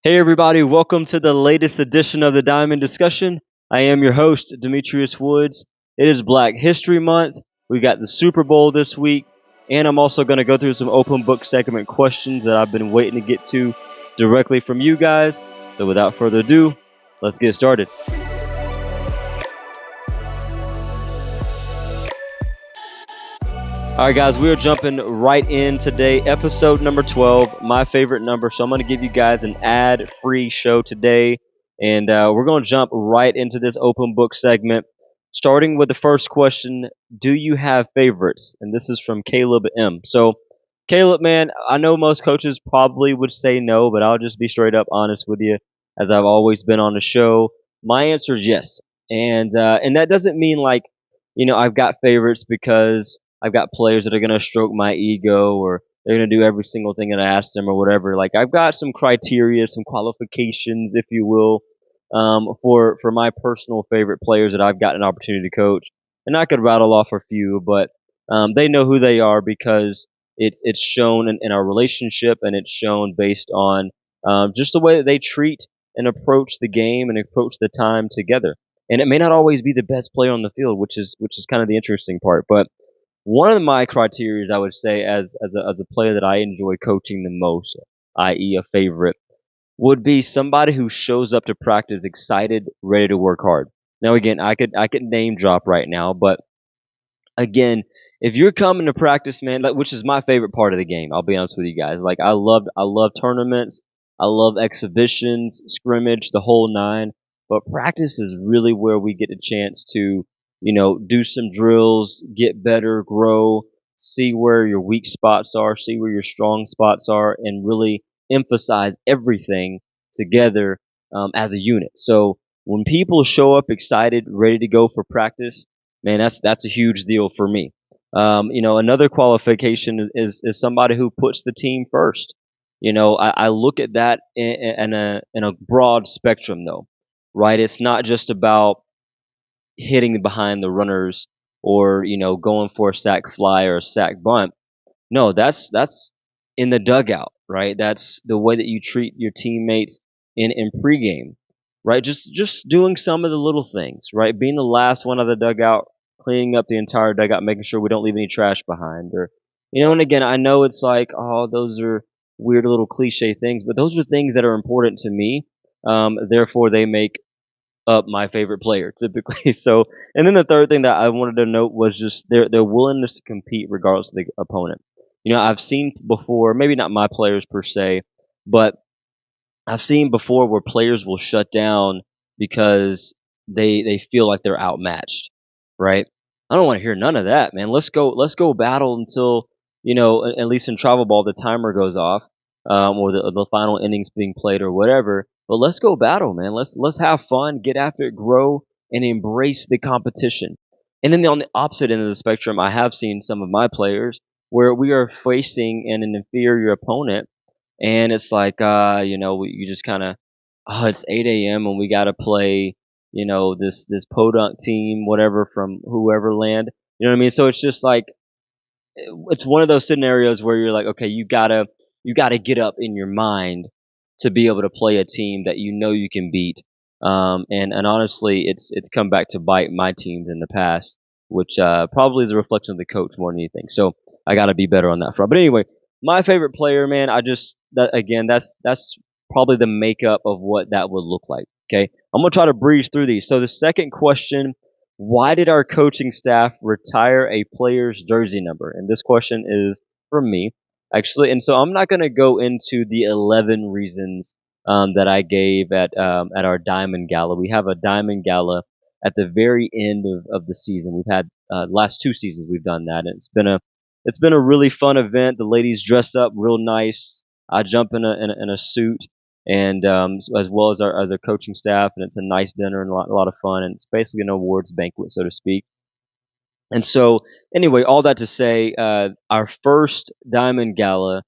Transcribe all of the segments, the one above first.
Hey everybody, welcome to the latest edition of the Diamond Discussion. I am your host, Demetrius Woods. It is Black History Month. We got the Super Bowl this week, and I'm also going to go through some open book segment questions that I've been waiting to get to directly from you guys. So without further ado, let's get started. All right, guys, we are jumping right in today. Episode number 12, my favorite number. So I'm going to give you guys an ad-free show today, and we're going to jump right into this open book segment, starting with the first question: do you have favorites? And this is from Caleb M. So, Caleb, man, I know most coaches probably would say no, but I'll just be straight up honest with you, as I've always been on the show. My answer is yes, and that doesn't mean like, I've got favorites because I've got players that are going to stroke my ego or they're going to do every single thing that I ask them or whatever. Like I've got some criteria, some qualifications, if you will, for my personal favorite players that I've got an opportunity to coach. And I could rattle off a few, but they know who they are because it's shown in our relationship and it's shown based on just the way that they treat and approach the game and approach the time together. And it may not always be the best player on the field, which is kind of the interesting part, but one of my criteria, I would say, as a player that I enjoy coaching the most, i.e., a favorite, would be somebody who shows up to practice excited, ready to work hard. Now, again, I could name drop right now, but again, if you're coming to practice, man, like, which is my favorite part of the game, I'll be honest with you guys. Like I love tournaments, I love exhibitions, scrimmage, the whole nine. But practice is really where we get a chance to, do some drills, get better, grow, see where your weak spots are, see where your strong spots are, and really emphasize everything together as a unit. So when people show up excited, ready to go for practice, man, that's a huge deal for me. Another qualification is somebody who puts the team first. I look at that in a broad spectrum, though, right? It's not just about hitting behind the runners or going for a sack fly or a sack bunt. No, that's in the dugout, right? That's the way that you treat your teammates in pregame, right? Just doing some of the little things, right? Being the last one out of the dugout, cleaning up the entire dugout, making sure we don't leave any trash behind, or and again, I know it's like, oh, those are weird little cliche things, but those are things that are important to me. Therefore, they make up my favorite player typically. So, and then the third thing that I wanted to note was just their willingness to compete regardless of the opponent. I've seen before, maybe not my players per se, but I've seen before where players will shut down because they feel like they're outmatched, right? I don't want to hear none of that, man. Let's go battle until at least in travel ball the timer goes off, or the final innings being played or whatever. But let's go battle, man. Let's have fun, get after it, grow, and embrace the competition. And then on the opposite end of the spectrum, I have seen some of my players where we are facing an inferior opponent and it's like, you just kind of, oh, it's 8 a.m. and we got to play, this podunk team, whatever, from whoever land. You know what I mean? So it's just like, it's one of those scenarios where you're like, okay, you gotta get up in your mind to be able to play a team that you can beat. And honestly, it's come back to bite my teams in the past, which probably is a reflection of the coach more than anything. So I got to be better on that front. But anyway, my favorite player, man, that's probably the makeup of what that would look like. Okay, I'm gonna try to breeze through these. So the second question: why did our coaching staff retire a player's jersey number? And this question is from me, actually. And so I'm not going to go into the 11 reasons that I gave at our Diamond Gala. We have a Diamond Gala at the very end of the season. We've had last 2 seasons we've done that, and it's been a really fun event. The ladies dress up real nice. I jump in a suit, and as well as our coaching staff, and it's a nice dinner and a lot of fun, and it's basically an awards banquet, so to speak. And so, anyway, all that to say, our first Diamond Gala,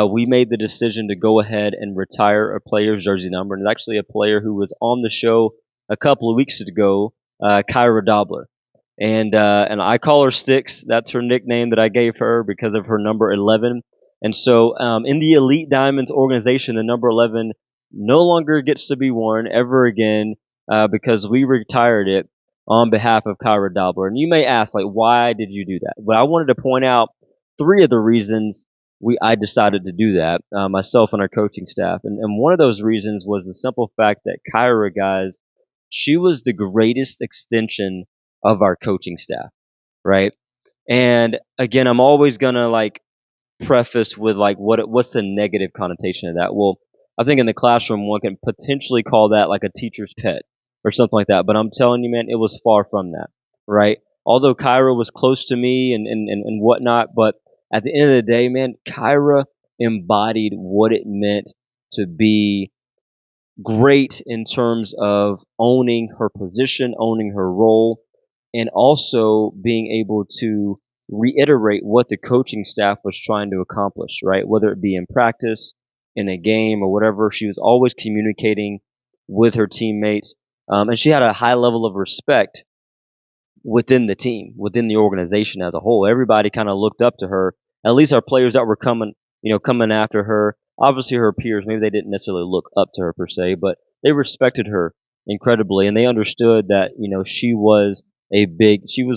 we made the decision to go ahead and retire a player's jersey number, and it's actually a player who was on the show a couple of weeks ago, Kyra Dobler. And I call her Sticks. That's her nickname that I gave her because of her number 11. And so, in the Elite Diamonds organization, the number 11 no longer gets to be worn ever again because we retired it on behalf of Kyra Dobler. And you may ask, like, why did you do that? But I wanted to point out three of the reasons I decided to do that, myself and our coaching staff. And one of those reasons was the simple fact that Kyra, guys, she was the greatest extension of our coaching staff, right? And again, I'm always gonna like preface with like what's the negative connotation of that? Well, I think in the classroom one can potentially call that like a teacher's pet or something like that. But I'm telling you, man, it was far from that, right? Although Kyra was close to me and whatnot, but at the end of the day, man, Kyra embodied what it meant to be great in terms of owning her position, owning her role, and also being able to reiterate what the coaching staff was trying to accomplish, right? Whether it be in practice, in a game, or whatever, she was always communicating with her teammates. And she had a high level of respect within the team, within the organization as a whole. Everybody kind of looked up to her. At least our players that were coming after her. Obviously, her peers, maybe they didn't necessarily look up to her per se, but they respected her incredibly, and they understood that she was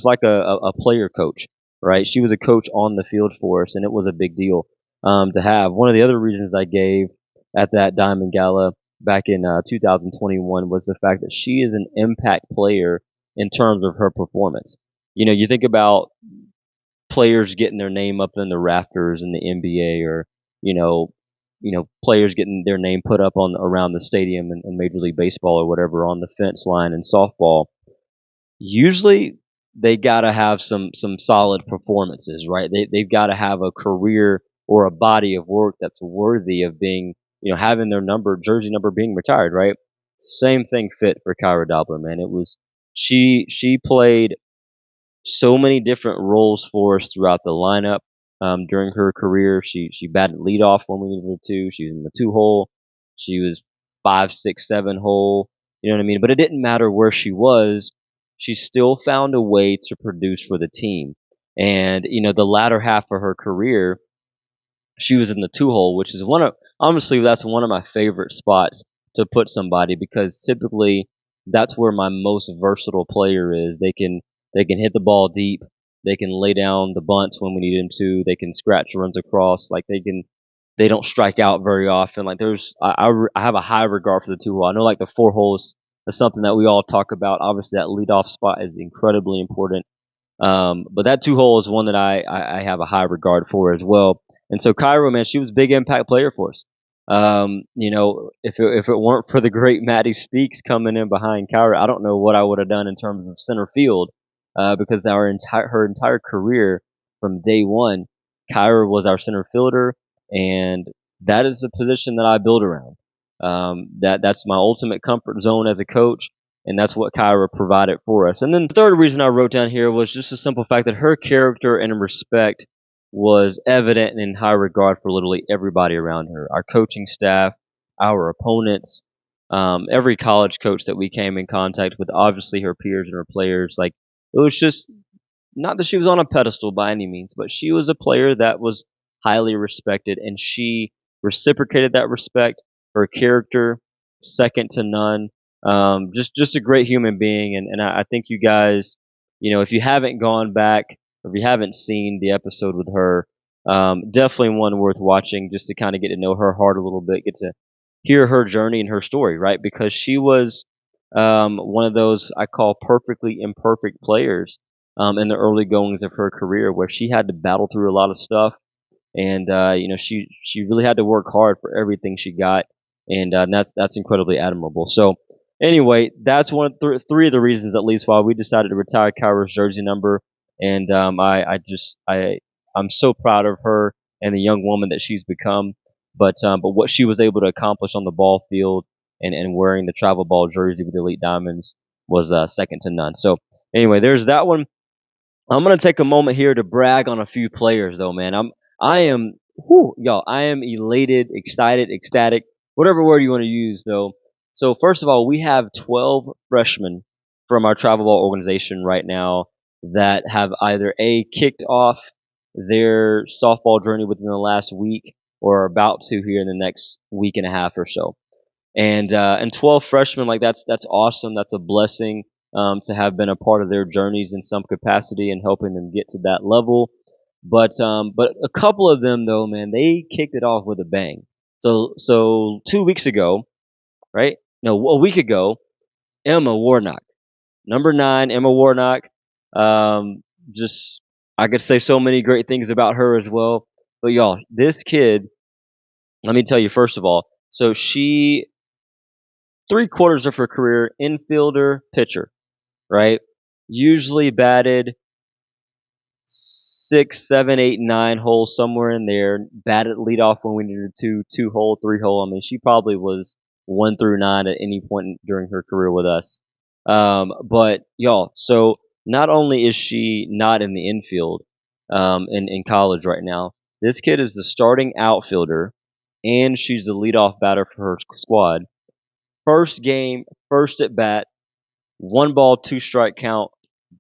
like a player coach, right? She was a coach on the field for us, and it was a big deal to have. One of the other reasons I gave at that Diamond Gala back in 2021 was the fact that she is an impact player in terms of her performance. You think about players getting their name up in the rafters in the NBA, or you know, players getting their name put up on around the stadium in Major League Baseball or whatever on the fence line in softball. Usually, they got to have some solid performances, right? They've got to have a career or a body of work that's worthy of being, having their jersey number being retired, right? Same thing fit for Kyra Dobler, man. It was she played so many different roles for us throughout the lineup during her career. She batted leadoff when we needed her to. She was in the 2 hole. She was 5, 6, 7 hole. You know what I mean? But it didn't matter where she was. She still found a way to produce for the team. And the latter half of her career, she was in the 2 hole, which is honestly, that's one of my favorite spots to put somebody, because typically that's where my most versatile player is. They can hit the ball deep. They can lay down the bunts when we need them to. They can scratch runs across. Like they don't strike out very often. Like I have a high regard for the 2 hole. I know like the 4 hole is something that we all talk about. Obviously that leadoff spot is incredibly important. But that 2 hole is one that I have a high regard for as well. And so Cairo, man, she was a big impact player for us. If it weren't for the great Maddie Speaks coming in behind Cairo, I don't know what I would have done in terms of center field, because her entire career from day one, Cairo was our center fielder, and that is a position that I build around. That's my ultimate comfort zone as a coach, and that's what Kyra provided for us. And then the third reason I wrote down here was just the simple fact that her character and respect was evident and in high regard for literally everybody around her, our coaching staff, our opponents, every college coach that we came in contact with, obviously her peers and her players. Like, it was just not that she was on a pedestal by any means, but she was a player that was highly respected, and she reciprocated that respect. Her character, second to none. Just a great human being, and I think you guys, if you haven't gone back, or if you haven't seen the episode with her, definitely one worth watching, just to kind of get to know her heart a little bit, get to hear her journey and her story, right? Because she was one of those I call perfectly imperfect players in the early goings of her career, where she had to battle through a lot of stuff, and she really had to work hard for everything she got, and that's incredibly admirable. So anyway, that's three of the reasons at least why we decided to retire Kyra's jersey number, and I'm so proud of her and the young woman that she's become. But what she was able to accomplish on the ball field and wearing the travel ball jersey with Elite Diamonds was second to none. So anyway, there's that one. I'm gonna take a moment here to brag on a few players, though, man. Y'all, I am elated, excited, ecstatic, whatever word you want to use, though. So first of all, we have 12 freshmen from our travel ball organization right now that have either kicked off their softball journey within the last week, or are about to here in the next week and a half or so. And 12 freshmen, like that's awesome. That's a blessing to have been a part of their journeys in some capacity and helping them get to that level. But a couple of them though, man, they kicked it off with a bang. So 2 weeks ago, right? No, a week ago, Emma Warnock, number 9, Emma Warnock. Um, just I could say so many great things about her as well. But y'all, this kid, let me tell you first of all. So she 3/4 of her career infielder, pitcher, right? Usually batted 6, 7, 8, 9 holes somewhere in there. Batted leadoff when we needed to, 2 hole, 3 hole. I mean, she probably was 1 through 9 at any point during her career with us. But y'all, so not only is she not in the infield in college right now, this kid is the starting outfielder, and she's the leadoff batter for her squad. First game, first at bat, 1 ball, 2 strike count.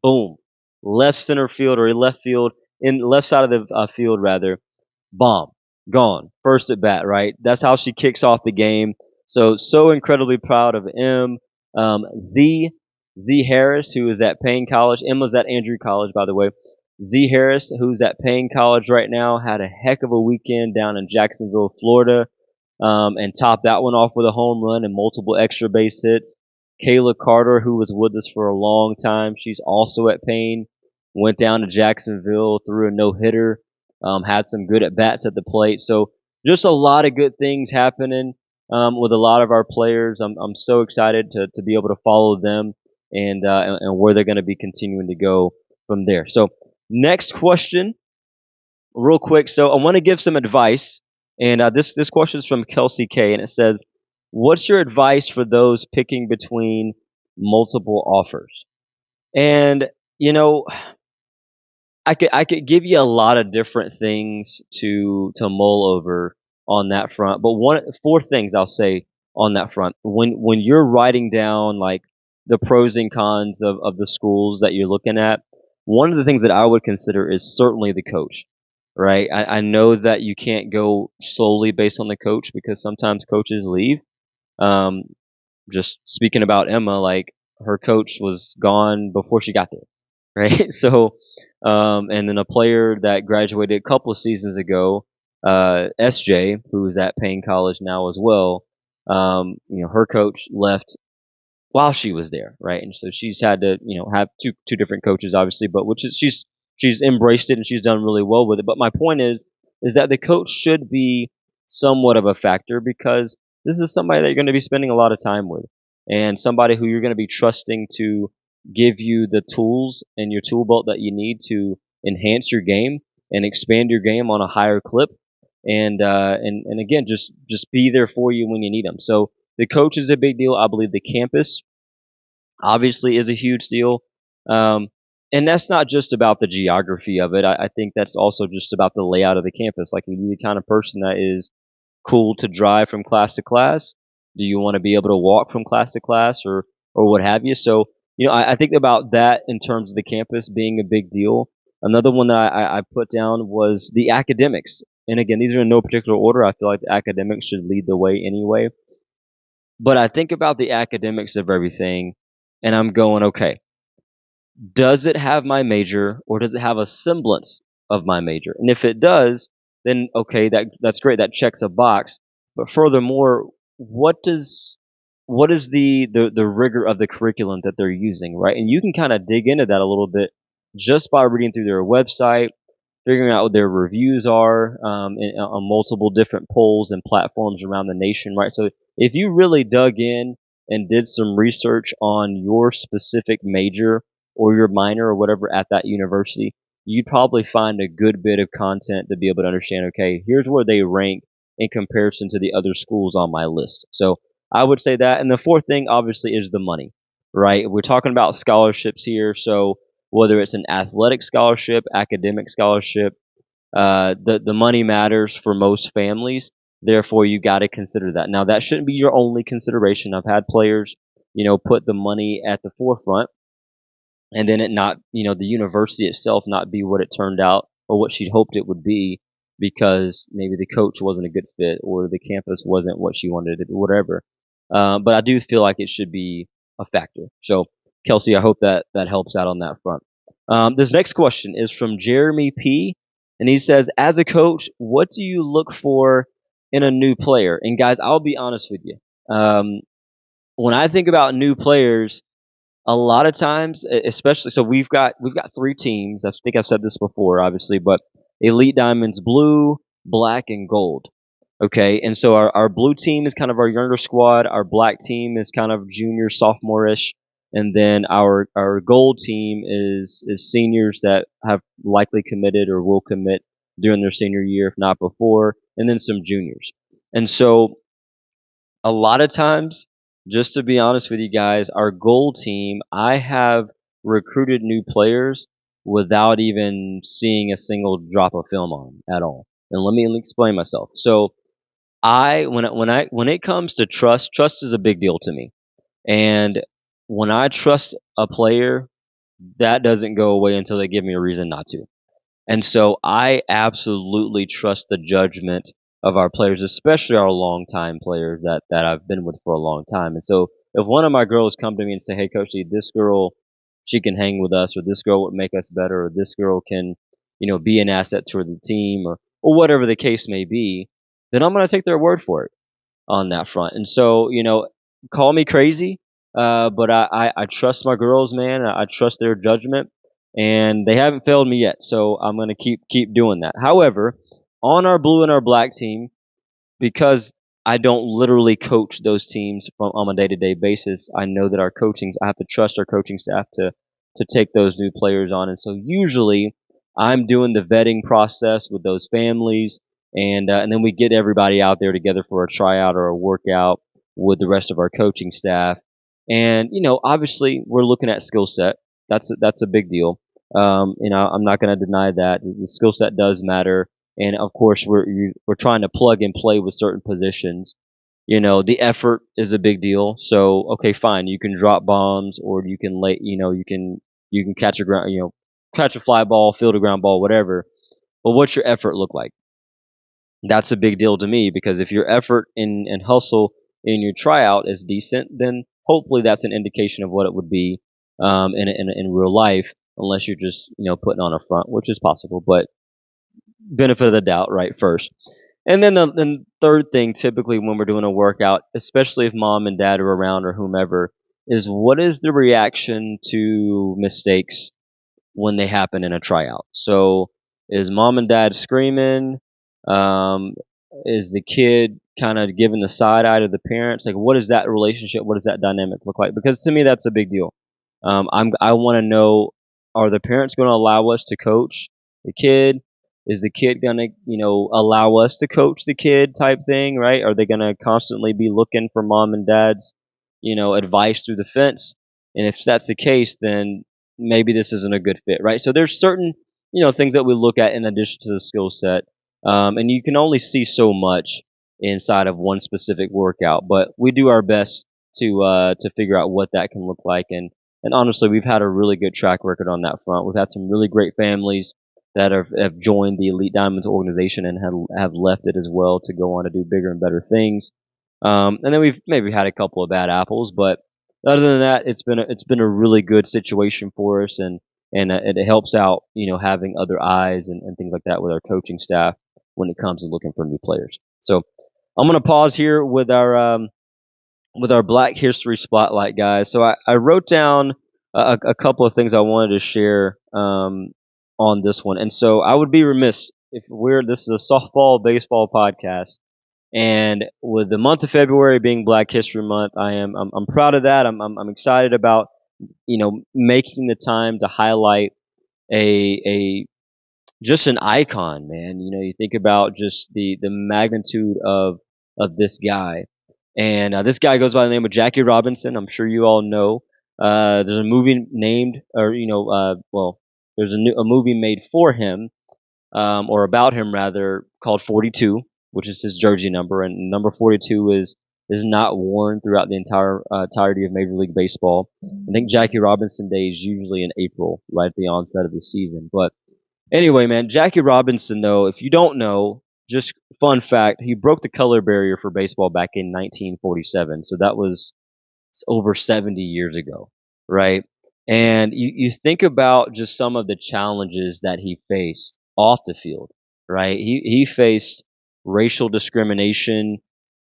Boom. Left center field or left field, in left side of the field rather. Bomb. Gone. First at bat, right? That's how she kicks off the game. So incredibly proud of M. Z Harris, who is at Payne College. Emma's at Andrew College, by the way. Z Harris, who's at Payne College right now, had a heck of a weekend down in Jacksonville, Florida, and topped that one off with a home run and multiple extra base hits. Kayla Carter, who was with us for a long time, she's also at Payne. Went down to Jacksonville, threw a no hitter, had some good at bats at the plate. So just a lot of good things happening with a lot of our players. I'm so excited to be able to follow them and where they're going to be continuing to go from there. So next question, real quick. So I want to give some advice, and this question is from Kelsey K, and it says, "What's your advice for those picking between multiple offers?" And you know, I could give you a lot of different things to mull over on that front, but 4 things I'll say on that front. When you're writing down like the pros and cons of the schools that you're looking at, one of the things that I would consider is certainly the coach, right? I know that you can't go solely based on the coach because sometimes coaches leave. Um, just speaking about Emma, like her coach was gone before she got there, right? So, and then a player that graduated a couple of seasons ago, SJ, who's at Payne College now as well. Her coach left while she was there, right? And so she's had to, have two different coaches, obviously, but which is she's embraced it and she's done really well with it. But my point is that the coach should be somewhat of a factor because this is somebody that you're going to be spending a lot of time with, and somebody who you're going to be trusting to give you the tools and your tool belt that you need to enhance your game and expand your game on a higher clip, and again, just be there for you when you need them. So the coach is a big deal. I believe the campus obviously is a huge deal. Um, and that's not just about the geography of it. I think that's also just about the layout of the campus. Like, are you the kind of person that is cool to drive from class to class? Do you want to be able to walk from class to class or what have you? So, I think about that in terms of the campus being a big deal. Another one that I put down was the academics. And again, these are in no particular order. I feel like the academics should lead the way anyway. But I think about the academics of everything, and I'm going, okay, does it have my major or does it have a semblance of my major? And if it does, then okay, that's great. That checks a box. But furthermore, what is the rigor of the curriculum that they're using, right? And you can kind of dig into that a little bit just by reading through their website, figuring out what their reviews are on multiple different polls and platforms around the nation, right? So if you really dug in and did some research on your specific major or your minor or whatever at that university, you'd probably find a good bit of content to be able to understand, okay, here's where they rank in comparison to the other schools on my list. So I would say that. And the 4th thing, obviously, is the money, right? We're talking about scholarships here. So whether it's an athletic scholarship, academic scholarship, the money matters for most families. Therefore, you got to consider that. Now, that shouldn't be your only consideration. I've had players, put the money at the forefront, and then it not, the university itself not be what it turned out or what she'd hoped it would be because maybe the coach wasn't a good fit or the campus wasn't what she wanted it, whatever. but I do feel like it should be a factor. So, Kelsey, I hope that helps out on that front. This next question is from Jeremy P, and he says, "As a coach, what do you look for in a new player?" And guys, I'll be honest with you. When I think about new players, a lot of times, especially, so we've got three teams. I think I've said this before, obviously, but Elite Diamonds blue, black, and gold. Okay, and so our blue team is kind of our younger squad. Our black team is kind of junior, sophomore-ish, and then our gold team is seniors that have likely committed or will commit during their senior year, if not before, and then some juniors. And so a lot of times, just to be honest with you guys, our gold team, I have recruited new players without even seeing a single drop of film on at all. And let me explain myself. So when it comes to trust is a big deal to me. And when I trust a player, that doesn't go away until they give me a reason not to. And so I absolutely trust the judgment of our players, especially our longtime players that I've been with for a long time. And so if one of my girls come to me and say, "Hey, Coach, this girl, she can hang with us, or this girl would make us better, or this girl can, be an asset to the team, or whatever the case may be," then I'm going to take their word for it on that front. And so, call me crazy, but I trust my girls, man. I trust their judgment, and they haven't failed me yet. So I'm gonna keep doing that. However, on our blue and our black team, because I don't literally coach those teams on a day-to-day basis, I know that I have to trust our coaching staff to take those new players on. And so usually I'm doing the vetting process with those families, and then we get everybody out there together for a tryout or a workout with the rest of our coaching staff. And obviously we're looking at skill set. That's a big deal. I'm not going to deny that the skill set does matter, and of course we're trying to plug and play with certain positions. The effort is a big deal. So okay, fine, you can drop bombs, or you can you can catch a ground, catch a fly ball, field a ground ball, whatever. But what's your effort look like? That's a big deal to me, because if your effort and hustle in your tryout is decent, then hopefully that's an indication of what it would be in real life, unless you're just putting on a front, which is possible, but benefit of the doubt, right? First. And then the third thing, typically when we're doing a workout, especially if mom and dad are around or whomever, is what is the reaction to mistakes when they happen in a tryout? So is mom and dad screaming? Um, is the kid kind of giving the side eye to the parents? Like, what is that relationship? What does that dynamic look like? Because to me, that's a big deal. I want to know, are the parents going to allow us to coach the kid? Is the kid going to, allow us to coach the kid type thing, right? Are they going to constantly be looking for mom and dad's, advice through the fence? And if that's the case, then maybe this isn't a good fit, right? So there's certain, things that we look at in addition to the skill set. And you can only see so much inside of one specific workout, but we do our best to figure out what that can look like. And honestly, we've had a really good track record on that front. We've had some really great families that have joined the Elite Diamonds organization and have left it as well to go on to do bigger and better things. And then we've maybe had a couple of bad apples, but other than that, it's been a really good situation for us, and it helps out, having other eyes and things like that with our coaching staff when it comes to looking for new players. So I'm gonna pause here with our Black History Spotlight, guys. So I wrote down a couple of things I wanted to share on this one, and so I would be remiss if this is a softball baseball podcast, and with the month of February being Black History Month, I'm proud of that. I'm excited about making the time to highlight a just an icon, man. You think about just the magnitude of this guy, and this guy goes by the name of Jackie Robinson. I'm sure you all know. There's a movie named, or well, there's a movie made for him, or about him rather, called 42, which is his jersey number, and number 42 is not worn throughout the entirety of Major League Baseball. I think Jackie Robinson Day is usually in April, right at the onset of the season. But anyway, man, Jackie Robinson, though, if you don't know, just fun fact, he broke the color barrier for baseball back in 1947. So that was over 70 years ago, right? And you think about just some of the challenges that he faced off the field, right? He faced racial discrimination.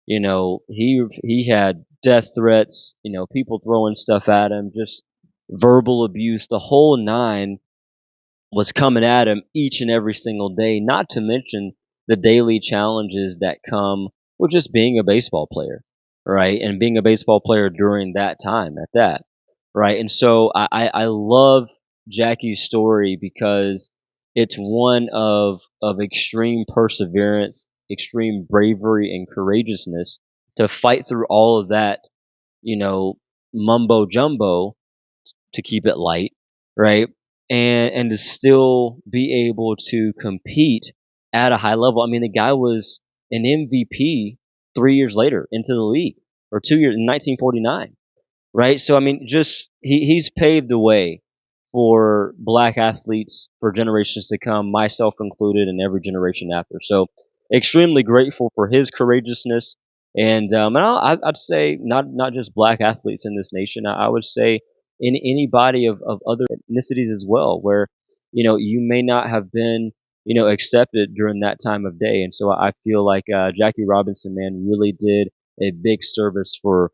He had death threats. People throwing stuff at him, just verbal abuse, the whole nine was coming at him each and every single day, not to mention the daily challenges that come with just being a baseball player, right? And being a baseball player during that time at that, right? And so I love Jackie's story because it's one of extreme perseverance, extreme bravery and courageousness to fight through all of that, you know, mumbo jumbo, to keep it light, right? And to still be able to compete at a high level. I mean, the guy was an MVP 3 years later into the league, or 2 years in 1949, right? So I mean, just he's paved the way for black athletes for generations to come, myself included, and every generation after. So extremely grateful for his courageousness, I'd say not just black athletes in this nation. I would say in anybody of other ethnicities as well, where you may not have been accepted during that time of day. And so I feel like Jackie Robinson, man, really did a big service for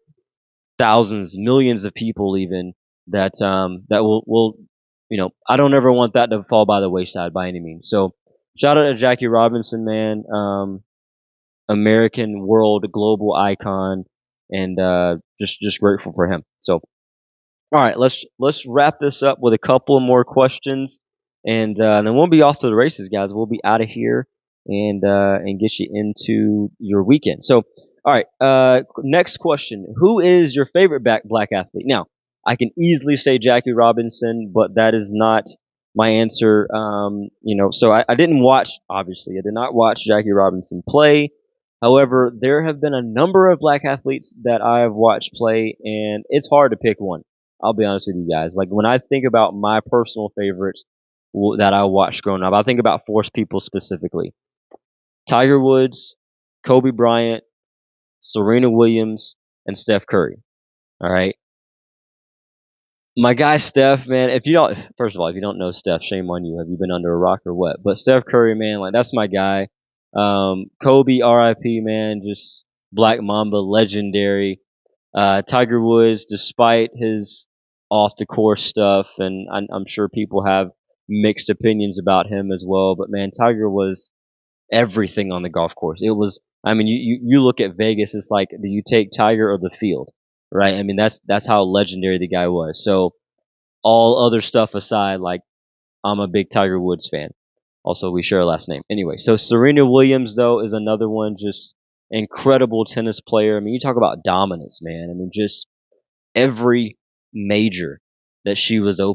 thousands, millions of people even that will I don't ever want that to fall by the wayside by any means. So shout out to Jackie Robinson, man, American, world, global icon, and just grateful for him. So all right, let's wrap this up with a couple of more questions, and then we'll be off to the races, guys. We'll be out of here and get you into your weekend. So, all right, next question: who is your favorite black athlete? Now, I can easily say Jackie Robinson, but that is not my answer. So I didn't watch. Obviously, I did not watch Jackie Robinson play. However, there have been a number of black athletes that I've watched play, and it's hard to pick one. I'll be honest with you guys. Like when I think about my personal favorites that I watched growing up, I think about four people specifically: Tiger Woods, Kobe Bryant, Serena Williams, and Steph Curry. All right. My guy Steph, man, if you don't, first of all, if you don't know Steph, shame on you. Have you been under a rock or what? But Steph Curry, man, like that's my guy. Kobe, R.I.P., man, just Black Mamba, legendary. Tiger Woods, despite his off the course stuff, and I'm sure people have mixed opinions about him as well, but man, Tiger was everything on the golf course. It was, I mean, you look at Vegas, it's like, do you take Tiger or the field, right? I mean, that's how legendary the guy was. So all other stuff aside, like I'm a big Tiger Woods fan. Also, we share a last name. Anyway, so Serena Williams though is another one, just incredible tennis player. I mean, you talk about dominance, man. I mean, just every major that she was a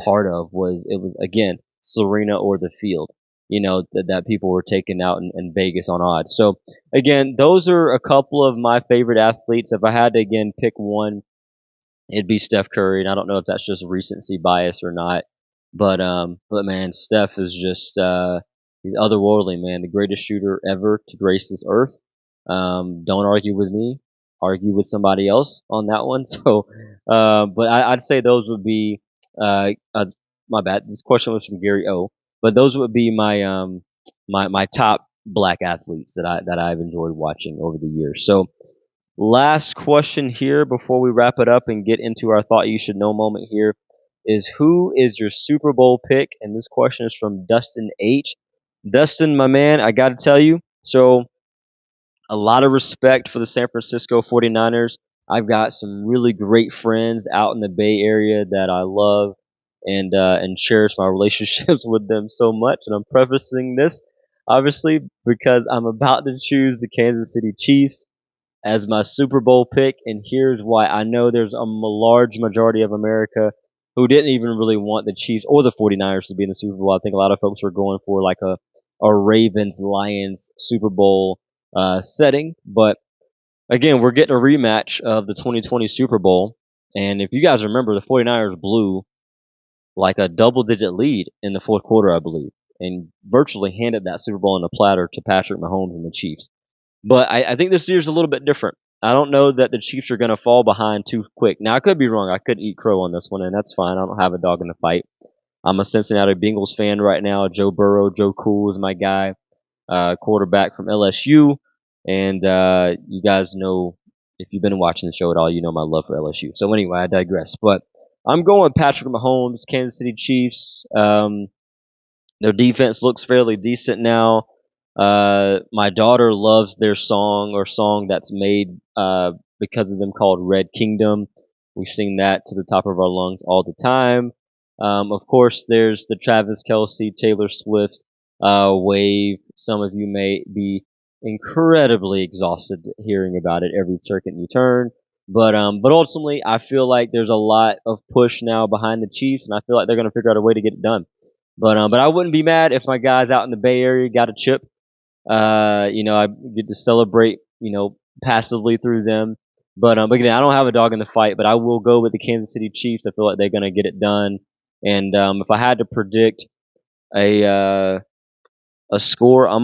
part of was again Serena or the field. That people were taking out in Vegas on odds. So again, those are a couple of my favorite athletes. If I had to again pick one, it'd be Steph Curry, and I don't know if that's just recency bias or not, but man, Steph is just he's otherworldly, man. The greatest shooter ever to grace this earth. Don't argue with me, argue with somebody else on that one. So, but I'd say those would be my bad. This question was from Gary O, but those would be my top black athletes that I've enjoyed watching over the years. So last question here before we wrap it up and get into our thought you should know moment here is, who is your Super Bowl pick? And this question is from Dustin H. Dustin, my man, I got to tell you, so a lot of respect for the San Francisco 49ers. I've got some really great friends out in the Bay Area that I love and cherish my relationships with them so much. And I'm prefacing this obviously because I'm about to choose the Kansas City Chiefs as my Super Bowl pick, and here's why. I know there's a large majority of America who didn't even really want the Chiefs or the 49ers to be in the Super Bowl. I think a lot of folks were going for like a Ravens Lions Super Bowl setting, but again, we're getting a rematch of the 2020 Super Bowl, and if you guys remember, the 49ers blew like a double-digit lead in the fourth quarter, I believe. and virtually handed that Super Bowl on a platter to Patrick Mahomes and the Chiefs. But I think this year's a little bit different. I don't know that the Chiefs are going to fall behind too quick. Now, I could be wrong. I could eat crow on this one, and that's fine. I don't have a dog in the fight. I'm a Cincinnati Bengals fan right now. Joe Burrow, Joe Cool is my guy, quarterback from LSU. And you guys know, if you've been watching the show at all, you know my love for LSU. So anyway, I digress. But I'm going Patrick Mahomes, Kansas City Chiefs. Their defense looks fairly decent now. My daughter loves their song that's made because of them, called Red Kingdom. We sing that to the top of our lungs all the time. Of course, there's the Travis Kelce, Taylor Swift wave. Some of you may be incredibly exhausted hearing about it every circuit you turn. But ultimately, I feel like there's a lot of push now behind the Chiefs, and I feel like they're going to figure out a way to get it done. But I wouldn't be mad if my guys out in the Bay Area got a chip. I get to celebrate, passively through them. But again, I don't have a dog in the fight, but I will go with the Kansas City Chiefs. I feel like they're going to get it done. And if I had to predict a score, I'm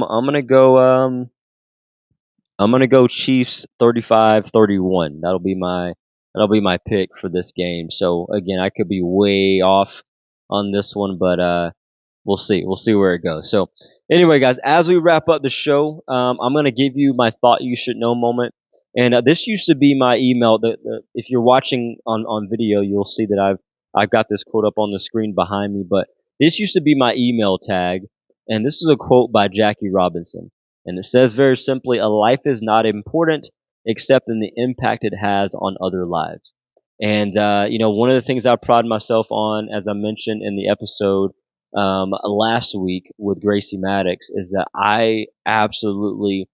gonna go Chiefs 35-31. That'll be my pick for this game. So again, I could be way off on this one, but we'll see. We'll see where it goes. So anyway, guys, as we wrap up the show, I'm going to give you my thought you should know moment. And this used to be my email. If you're watching on video, you'll see that I've got this quote up on the screen behind me. But this used to be my email tag. And this is a quote by Jackie Robinson. And it says very simply, "A life is not important except in the impact it has on other lives." And, one of the things I pride myself on, as I mentioned in the episode last week with Gracie Maddox, is that I absolutely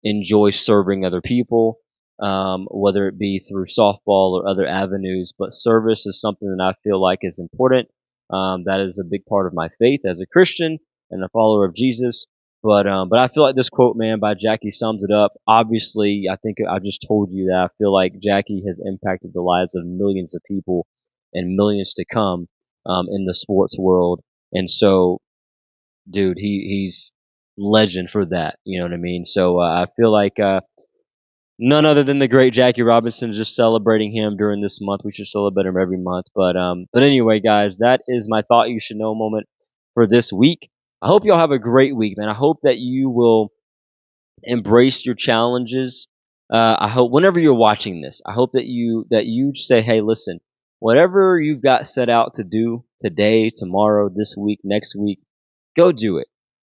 enjoy serving other people, whether it be through softball or other avenues. But service is something that I feel like is important. That is a big part of my faith as a Christian and a follower of Jesus. But I feel like this quote, man, by Jackie sums it up. Obviously, I think I just told you that I feel like Jackie has impacted the lives of millions of people and millions to come in the sports world. And so, dude, he's legend for that. You know what I mean? So I feel like none other than the great Jackie Robinson, just celebrating him during this month. We should celebrate him every month. But anyway, guys, that is my thought you should know moment for this week. I hope y'all have a great week, man. I hope that you will embrace your challenges. I hope whenever you're watching this, I hope that you say, hey, listen, whatever you've got set out to do today, tomorrow, this week, next week, go do it.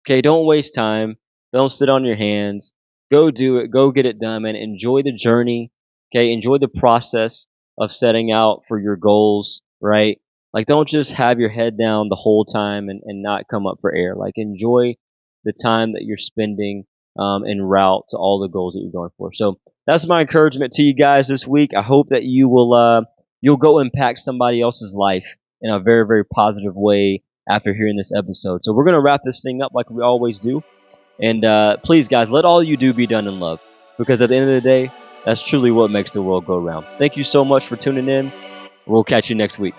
Okay, don't waste time. Don't sit on your hands. Go do it. Go get it done, man. Enjoy the journey. Okay, enjoy the process of setting out for your goals, right? Like, don't just have your head down the whole time and not come up for air. Like, enjoy the time that you're spending en route to all the goals that you're going for. So that's my encouragement to you guys this week. I hope that you will you'll go impact somebody else's life in a very, very positive way after hearing this episode. So we're going to wrap this thing up like we always do. And please, guys, let all you do be done in love. Because at the end of the day, that's truly what makes the world go round. Thank you so much for tuning in. We'll catch you next week.